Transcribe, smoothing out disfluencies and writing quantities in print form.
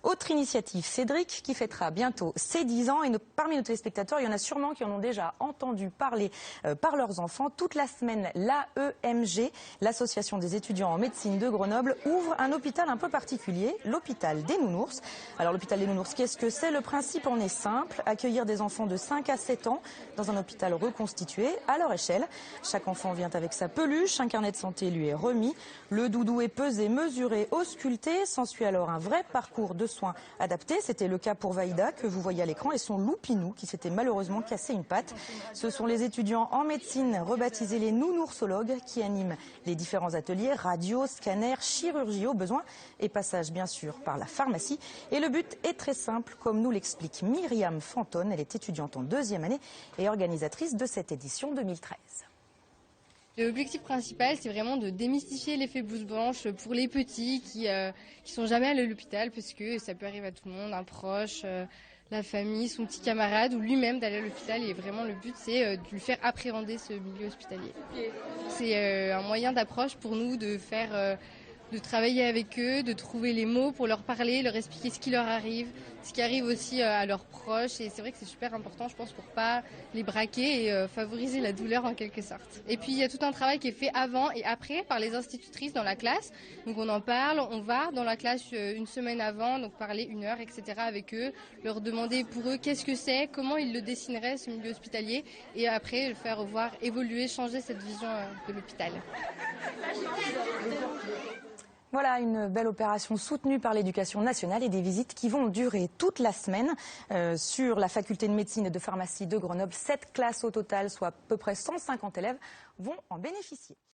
Autre initiative, Cédric qui fêtera bientôt ses 10 ans. Et parmi nos téléspectateurs, il y en a sûrement qui en ont déjà entendu parler par leurs enfants. Toute la semaine, l'AEMG, l'association des étudiants en médecine de Grenoble, ouvre un hôpital un peu particulier, l'hôpital des Nounours. Alors l'hôpital des Nounours, qu'est-ce que c'est? Le principe en est simple, accueillir des enfants de 5 à 7 ans dans un hôpital reconstitué à leur échelle. Chaque enfant vient avec sa peluche, un carnet de santé lui est remis. Le doudou est pesé, mesuré, ausculté. S'ensuit alors un vrai parcours de soins adaptés. C'était le cas pour Vaïda que vous voyez à l'écran et son loupinou qui s'était malheureusement cassé une patte. Ce sont les étudiants en médecine rebaptisés les nounoursologues qui animent les différents ateliers, radio, scanner, chirurgie au besoin et passage bien sûr par la pharmacie. Et le but est très simple, comme nous l'explique Myriam Fantone. Elle est étudiante en 2e année et organisatrice de cette édition 2013. L'objectif principal, c'est vraiment de démystifier l'effet blouse blanche pour les petits qui sont jamais allés à l'hôpital, parce que ça peut arriver à tout le monde, un proche, la famille, son petit camarade ou lui-même d'aller à l'hôpital. Et vraiment, le but, c'est de lui faire appréhender ce milieu hospitalier. C'est un moyen d'approche pour nous de travailler avec eux, de trouver les mots pour leur parler, leur expliquer ce qui leur arrive, ce qui arrive aussi à leurs proches. Et c'est vrai que c'est super important, je pense, pour pas les braquer et favoriser la douleur en quelque sorte. Et puis il y a tout un travail qui est fait avant et après par les institutrices dans la classe. Donc on en parle, on va dans la classe une semaine avant, donc parler 1 heure, etc. avec eux, leur demander pour eux qu'est-ce que c'est, comment ils le dessineraient ce milieu hospitalier, et après le faire voir évoluer, changer cette vision de l'hôpital. Voilà une belle opération soutenue par l'Éducation nationale et des visites qui vont durer toute la semaine sur la faculté de médecine et de pharmacie de Grenoble. 7 classes au total, soit à peu près 150 élèves, vont en bénéficier.